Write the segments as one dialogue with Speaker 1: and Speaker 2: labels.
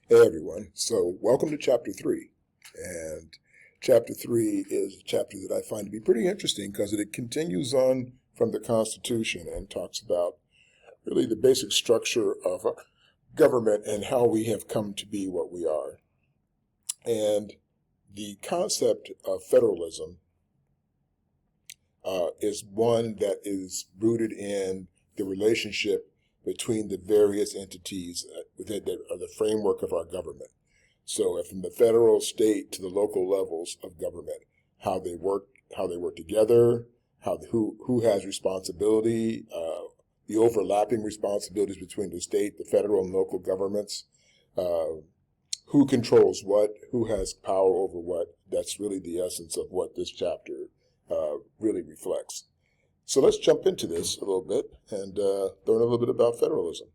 Speaker 1: Hey everyone. So welcome to chapter 3. And chapter 3 is a chapter that I find to be pretty interesting because it continues on from the Constitution and talks about really the basic structure of a government and how we have come to be what we are. And the concept of federalism is one that is rooted in the relationship between the various entities within the framework of our government. So from the federal, state to the local levels of government, how they work together, who has responsibility, the overlapping responsibilities between the state, the federal, and local governments, who controls what, who has power over what. That's really the essence of what this chapter really reflects. So let's jump into this a little bit and learn a little bit about federalism.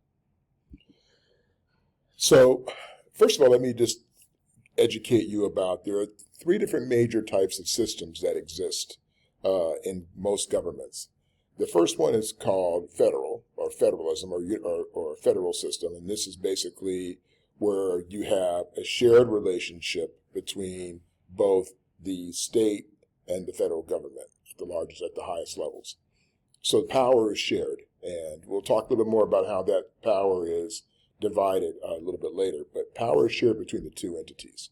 Speaker 1: So first of all, let me just educate you about there are 3 different major types of systems that exist in most governments. The first one is called federal or federalism or federal system, and this is basically where you have a shared relationship between both the state and the federal government at the highest levels. So power is shared, and we'll talk a little bit more about how that power is divided a little bit later, but power is shared between the 2 entities.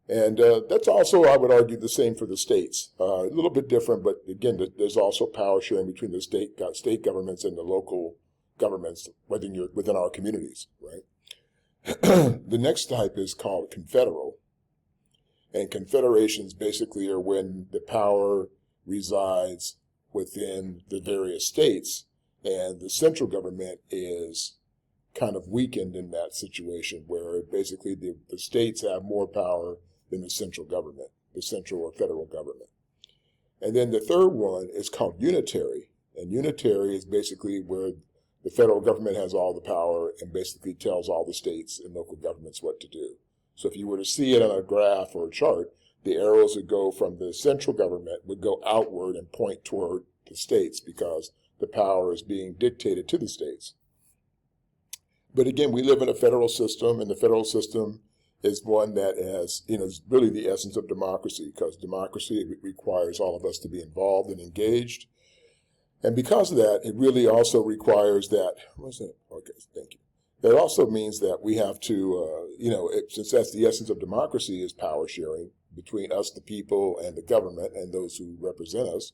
Speaker 1: And that's also, I would argue, the same for the states. A little bit different, but again, there's also power sharing between the state governments and the local governments within our communities, right? The next type is called confederal, and confederations basically are when the power resides within the various states, and the central government is kind of weakened in that situation where basically the states have more power than the central government, the central or federal government. And then the third one is called unitary, and unitary is basically where the federal government has all the power and basically tells all the states and local governments what to do. So if you were to see it on a graph or a chart, the arrows that go from the central government would go outward and point toward the states because the power is being dictated to the states. But again, we live in a federal system, and the federal system is one that is really the essence of democracy, because democracy requires all of us to be involved and engaged. And because of that, it really also requires that, okay, thank you. That also means that we have to, since that's the essence of democracy is power sharing between us, the people, and the government and those who represent us,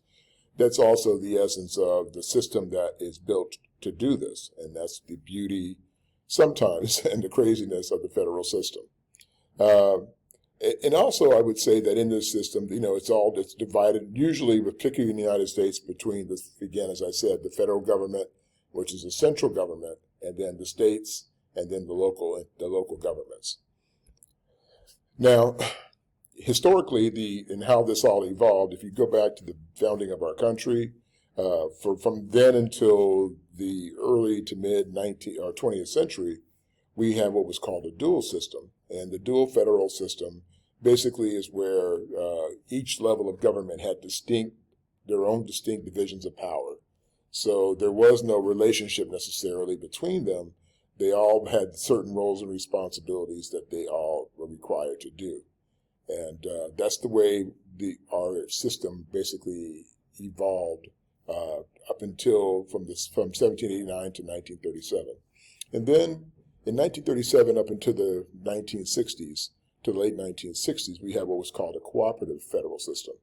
Speaker 1: that's also the essence of the system that is built to do this. And that's the beauty sometimes and the craziness of the federal system. And also, I would say that in this system, it's divided, usually, particularly in the United States, between, again, as I said, the federal government, which is the central government, and then the states, and then the local governments. Now, historically, and how this all evolved, if you go back to the founding of our country, from then until the early to mid 20th century, we had what was called a dual system. And the dual federal system basically is where each level of government had their own distinct divisions of power. So there was no relationship necessarily between them. They all had certain roles and responsibilities that they all were required to do. And that's the way our system basically evolved up until from 1789 to 1937. And then in 1937 up until the 1960s, to the late 1960s, we had what was called a cooperative federal system.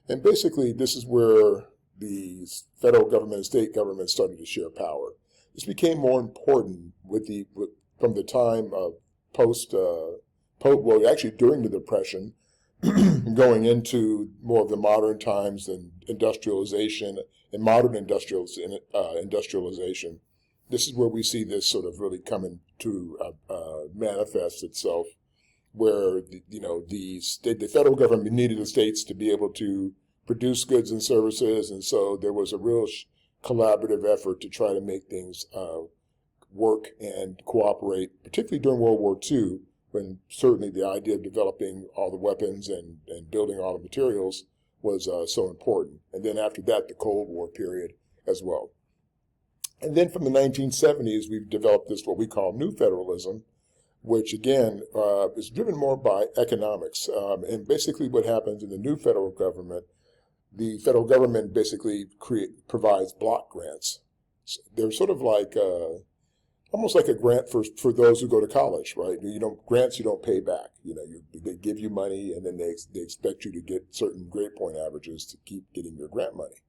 Speaker 1: And basically, this is where the federal government and state government started to share power. This became more important from the time of actually during the Depression, going into more of the modern times and industrialization and modern industrialization. This is where we see this sort of really coming to manifest itself, where the federal government needed the states to be able to produce goods and services, and so there was a real collaborative effort to try to make things work and cooperate, particularly during World War II, when certainly the idea of developing all the weapons and building all the materials was so important. And then after that, the Cold War period as well. And then from the 1970s, we've developed this, what we call new federalism, which again is driven more by economics. And basically what happens in the new federal government, the federal government basically provides block grants. So they're sort of like almost like a grant for those who go to college, right? Grants you don't pay back. They give you money, and then they expect you to get certain grade point averages to keep getting your grant money.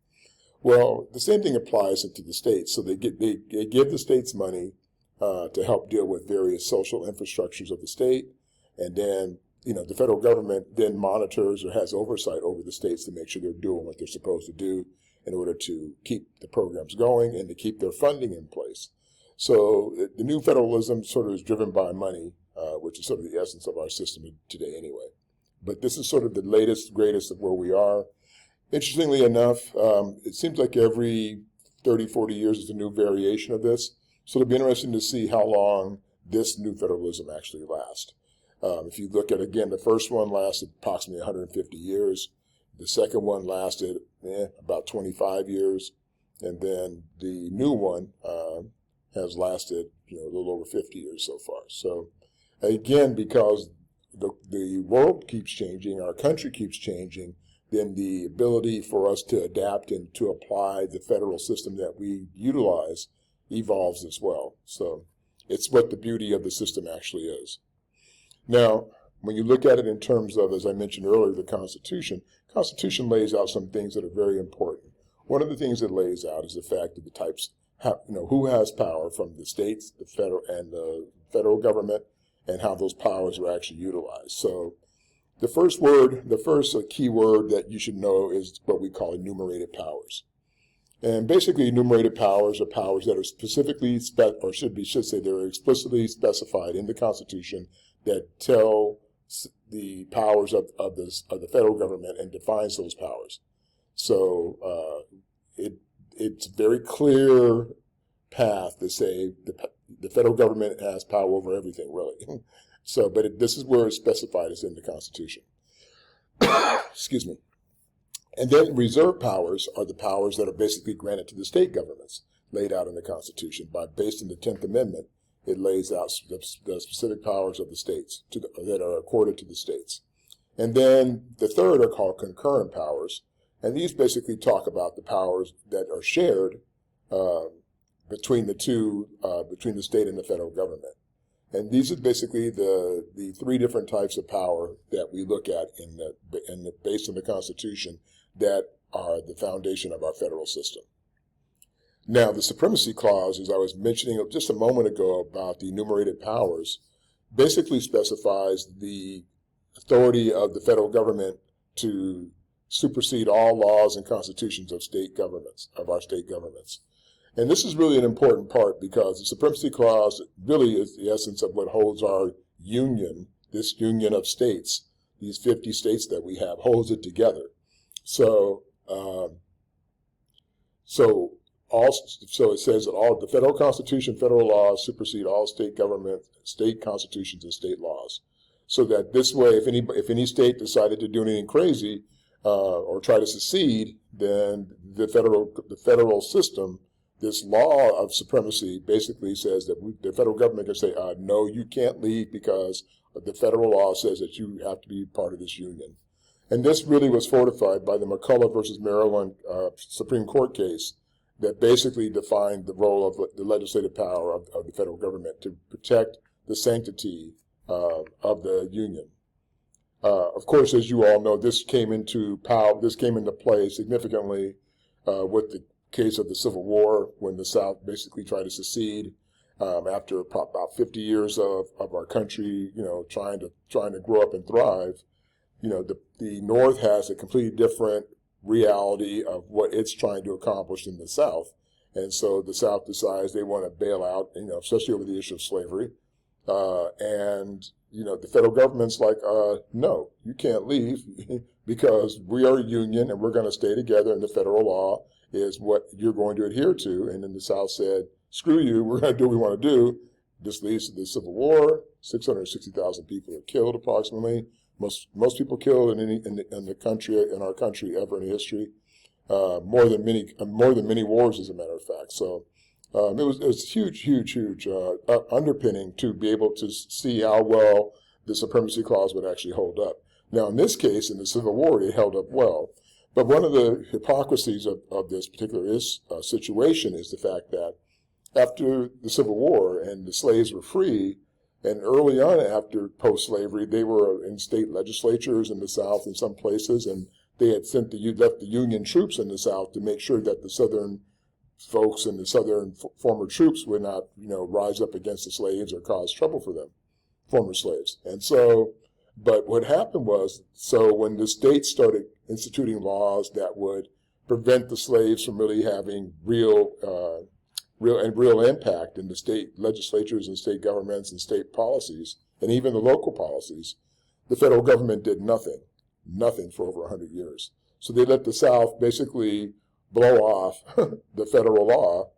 Speaker 1: Well, the same thing applies to the states. So they give the states money to help deal with various social infrastructures of the state, and then the federal government then monitors or has oversight over the states to make sure they're doing what they're supposed to do in order to keep the programs going and to keep their funding in place. So the new federalism sort of is driven by money, which is sort of the essence of our system today anyway. But this is sort of the latest, greatest of where we are. Interestingly enough, it seems like every 30, 40 years is a new variation of this. So it'll be interesting to see how long this new federalism actually lasts. If you look at, again, the first one lasted approximately 150 years. The second one lasted about 25 years. And then the new one has lasted a little over 50 years so far. So again, because the world keeps changing, our country keeps changing, then the ability for us to adapt and to apply the federal system that we utilize evolves as well. So it's what the beauty of the system actually is. Now, when you look at it in terms of, as I mentioned earlier, the Constitution lays out some things that are very important. One of the things it lays out is the fact that the types, who has power from the states, the federal government, and how those powers are actually utilized. So the first key word that you should know is what we call enumerated powers. And basically, enumerated powers are powers that are specifically, they're explicitly specified in the Constitution that tell the powers of the federal government and defines those powers. So it's a very clear path to say the federal government has power over everything, really. So, but this is where it's specified as in the Constitution. Excuse me. And then reserve powers are the powers that are basically granted to the state governments, laid out in the Constitution. Based on the 10th Amendment, it lays out the specific powers of the states that are accorded to the states. And then the third are called concurrent powers. And these basically talk about the powers that are shared between the state and the federal government. And these are basically the three different types of power that we look at based on the Constitution that are the foundation of our federal system. Now, the Supremacy Clause, as I was mentioning just a moment ago about the enumerated powers, basically specifies the authority of the federal government to supersede all laws and constitutions of our state governments. And this is really an important part because the Supremacy Clause really is the essence of what holds our union, this union of states, these 50 states that we have, holds it together. So it says that all the federal constitution, federal laws supersede all state government, state constitutions, and state laws. So that this way, if any state decided to do anything crazy or try to secede, then the federal system, this law of supremacy, basically says that the federal government can say, no, you can't leave because the federal law says that you have to be part of this union. And this really was fortified by the McCulloch versus Maryland Supreme Court case that basically defined the role of the legislative power of the federal government to protect the sanctity of the union. Of course, as you all know, this came into play significantly with the case of the Civil War, when the South basically tried to secede after about 50 years of our country, trying to grow up and thrive. The North has a completely different reality of what it's trying to accomplish in the South. And so the South decides they want to bail out, especially over the issue of slavery. The federal government's like, no, you can't leave because we are a union and we're going to stay together, and the federal law is what you're going to adhere to. And then the South said, screw you, we're going to do what we want to do. This leads to the Civil War. 660,000 people are killed approximately. Most people killed in our country ever in history. More than many wars, as a matter of fact. So It was huge underpinning to be able to see how well the Supremacy Clause would actually hold up. Now, in this case, in the Civil War, it held up well. But one of the hypocrisies of this particular situation is the fact that after the Civil War and the slaves were free, and early on after post-slavery, they were in state legislatures in the South in some places, and they had left the Union troops in the South to make sure that the Southern folks and the Southern former troops would not, rise up against the slaves or cause trouble for them, former slaves. And so, but what happened was, so when the states started instituting laws that would prevent the slaves from really having real impact in the state legislatures and state governments and state policies, and even the local policies, the federal government did nothing for over 100 years. So they let the South basically blow off the federal law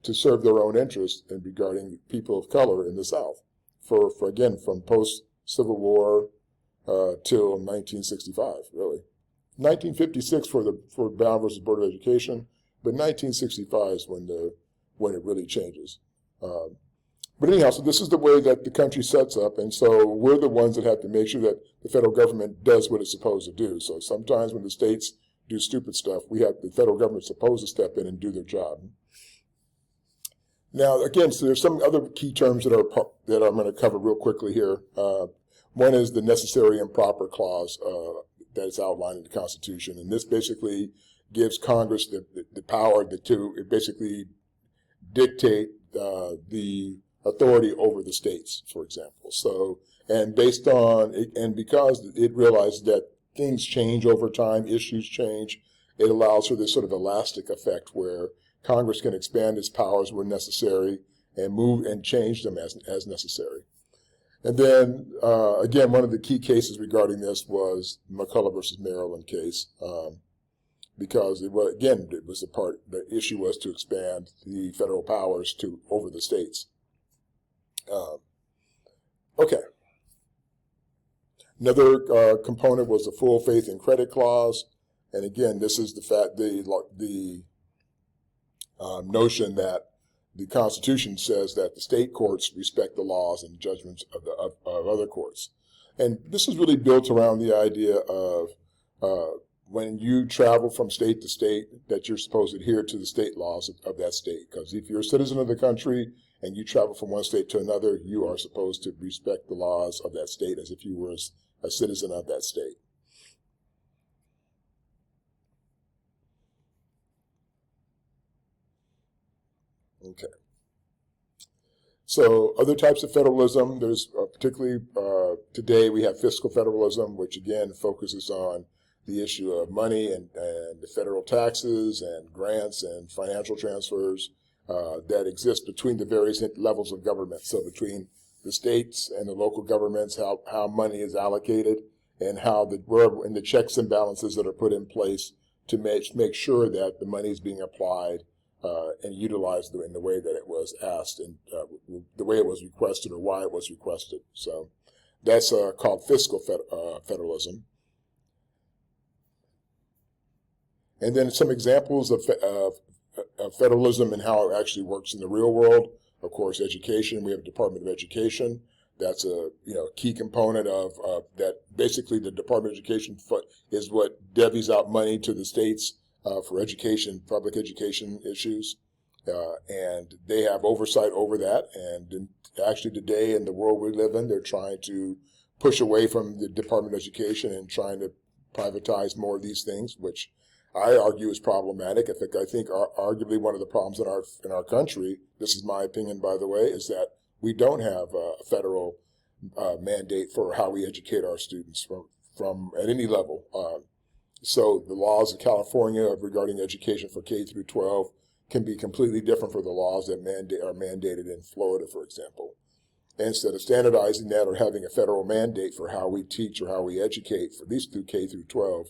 Speaker 1: to serve their own interests in regarding people of color in the South for again, from post-Civil War till 1965, really. 1956 for Brown versus Board of Education, but 1965 is when it really changes. But anyhow, so this is the way that the country sets up, and so we're the ones that have to make sure that the federal government does what it's supposed to do. So sometimes when the states do stupid stuff, the federal government supposed to step in and do their job. Now, again, so there's some other key terms that I'm going to cover real quickly here. One is the necessary and proper clause that is outlined in the Constitution, and this basically gives Congress the power to basically dictate the authority over the states, for example. So, and based on and because it realizes that things change over time, issues change, it allows for this sort of elastic effect where Congress can expand its powers where necessary and move and change them as necessary. And then, again, one of the key cases regarding this was McCulloch versus Maryland case, because the issue was to expand the federal powers over the states. Okay. Another component was the full faith and credit clause, and again, this is the notion that the Constitution says that the state courts respect the laws and judgments of other courts, and this is really built around the idea of when you travel from state to state that you're supposed to adhere to the state laws of that state. Because if you're a citizen of the country and you travel from one state to another, you are supposed to respect the laws of that state as if you were a citizen of that state. Okay. So other types of federalism, there's particularly today we have fiscal federalism, which again focuses on the issue of money and the federal taxes and grants and financial transfers that exist between the various levels of government. So between the states and the local governments, how money is allocated and how the checks and balances that are put in place to make sure that the money is being applied and utilized in the way that it was asked and the way it was requested or why it was requested. So that's called fiscal federalism. And then some examples of federalism and how it actually works in the real world. Of course, education. We have a Department of Education. That's a key component of that. Basically, the Department of Education is what divvies out money to the states for education, public education issues, and they have oversight over that. And actually, today in the world we live in, they're trying to push away from the Department of Education and trying to privatize more of these things, which I argue is problematic. I think arguably one of the problems in our country, this is my opinion, by the way, is that we don't have a federal mandate for how we educate our students from at any level. So the laws of California regarding education for K through 12 can be completely different from the laws that are mandated in Florida, for example. And instead of standardizing that or having a federal mandate for how we teach or how we educate, for at least through K through 12,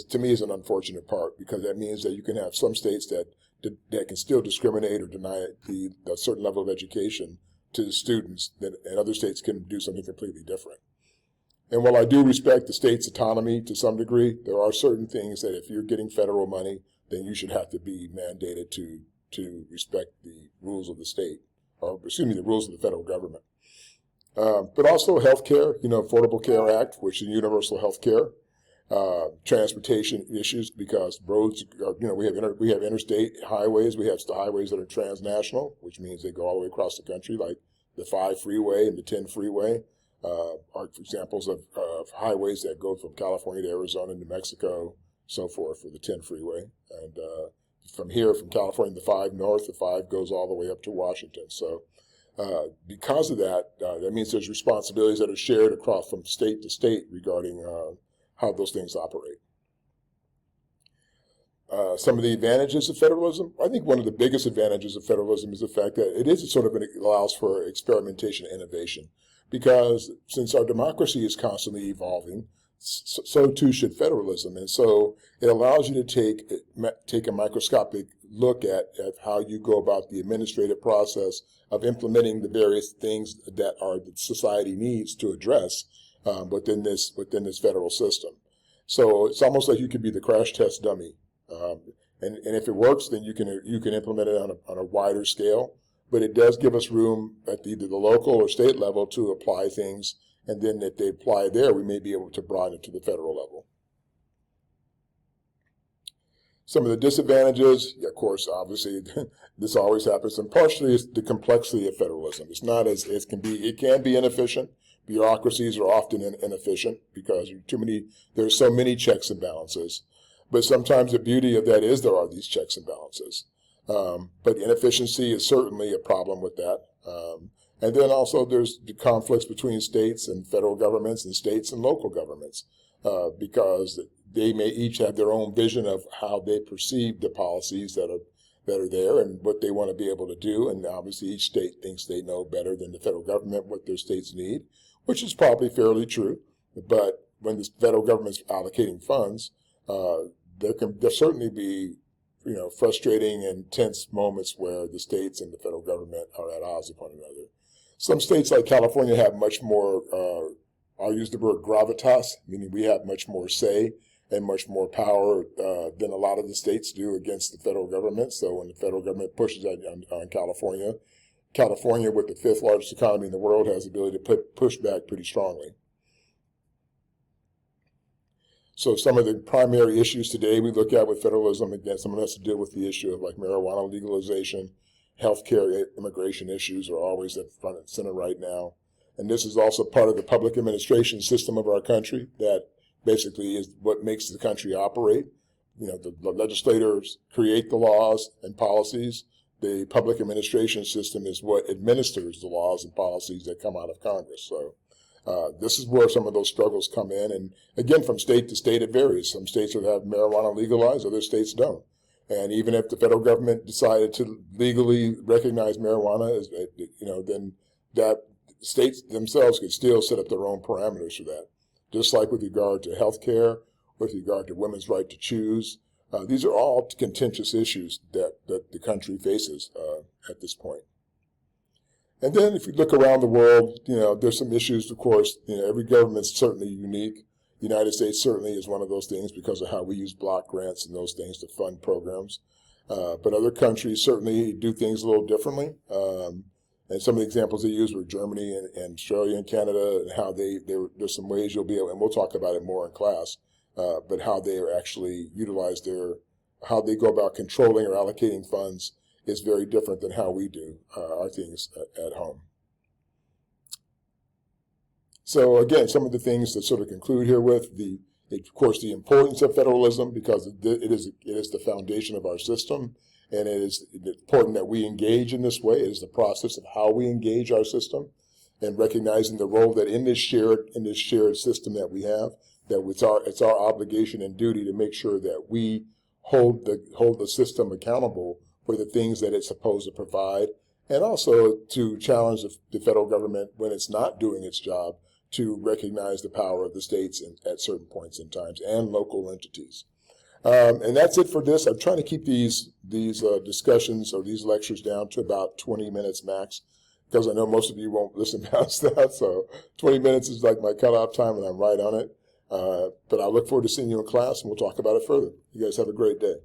Speaker 1: to me is an unfortunate part, because that means that you can have some states that can still discriminate or deny a certain level of education to the students, and other states can do something completely different. And while I do respect the state's autonomy to some degree, there are certain things that if you're getting federal money, then you should have to be mandated to to respect the rules of the state, or excuse me, the rules of the federal government. But also healthcare, Affordable Care Act, which is universal health care, transportation issues, because roads are, we have interstate highways, we have highways that are transnational, which means they go all the way across the country, like the 5 freeway and the 10 freeway are examples of highways that go from California to Arizona, New Mexico, so forth, for the 10 freeway. And from here, from California, the 5 north, the 5 goes all the way up to Washington. So because of that, that means there's responsibilities that are shared across from state to state regarding how those things operate. Some of the advantages of federalism. I think one of the biggest advantages of federalism is the fact that it allows for experimentation and innovation. Because since our democracy is constantly evolving, so too should federalism. And so it allows you to take a microscopic look at how you go about the administrative process of implementing the various things that society needs to address within this federal system. So it's almost like you could be the crash test dummy. And if it works, then you can implement it on a wider scale. But it does give us room at either the local or state level to apply things. And then if they apply there, we may be able to broaden it to the federal level. Some of the disadvantages, of course, obviously, this always happens, and partially is the complexity of federalism. It's not it can be inefficient. Bureaucracies are often inefficient because there's so many checks and balances. But sometimes the beauty of that is there are these checks and balances. But inefficiency is certainly a problem with that. And then also there's the conflicts between states and federal governments and states and local governments because they may each have their own vision of how they perceive the policies that are there and what they want to be able to do. And obviously each state thinks they know better than the federal government what their states need, which is probably fairly true. But when the federal government's allocating funds, there'll certainly be frustrating and tense moments where the states and the federal government are at odds with one another. Some states like California have much more, I'll use the word gravitas, meaning we have much more say and much more power than a lot of the states do against the federal government. So when the federal government pushes on California, California, with the 5th largest economy in the world, has the ability to push back pretty strongly. So some of the primary issues today we look at with federalism, again, some of us to deal with the issue of like marijuana legalization, healthcare, immigration issues are always at front and center right now. And this is also part of the public administration system of our country that basically is what makes the country operate. The legislators create the laws and policies. The public administration system is what administers the laws and policies that come out of Congress. So this is where some of those struggles come in. And again, from state to state, it varies. Some states will have marijuana legalized, other states don't. And even if the federal government decided to legally recognize marijuana, then that states themselves could still set up their own parameters for that. Just like with regard to health care, with regard to women's right to choose. These are all contentious issues that the country faces at this point. And then if you look around the world, there's some issues, of course. Every government's certainly unique. The United States certainly is one of those things because of how we use block grants and those things to fund programs. But other countries certainly do things a little differently. And some of the examples they use were Germany and Australia and Canada, and how there's some ways you'll be able, and we'll talk about it more in class, but how they are actually utilize how they go about controlling or allocating funds is very different than how we do our things at home. So again, some of the things to sort of conclude here with, of course, the importance of federalism, because it is the foundation of our system, and it is important that we engage in this way. It is the process of how we engage our system, and recognizing the role that in this shared system that we have, that it's our obligation and duty to make sure that we hold the system accountable for the things that it's supposed to provide, and also to challenge the federal government when it's not doing its job, to recognize the power of the states at certain points in times and local entities. And that's it for this. I'm trying to keep these discussions or these lectures down to about 20 minutes max, because I know most of you won't listen past that. So 20 minutes is like my cutoff time, and I'm right on it. But I look forward to seeing you in class, and we'll talk about it further. You guys have a great day.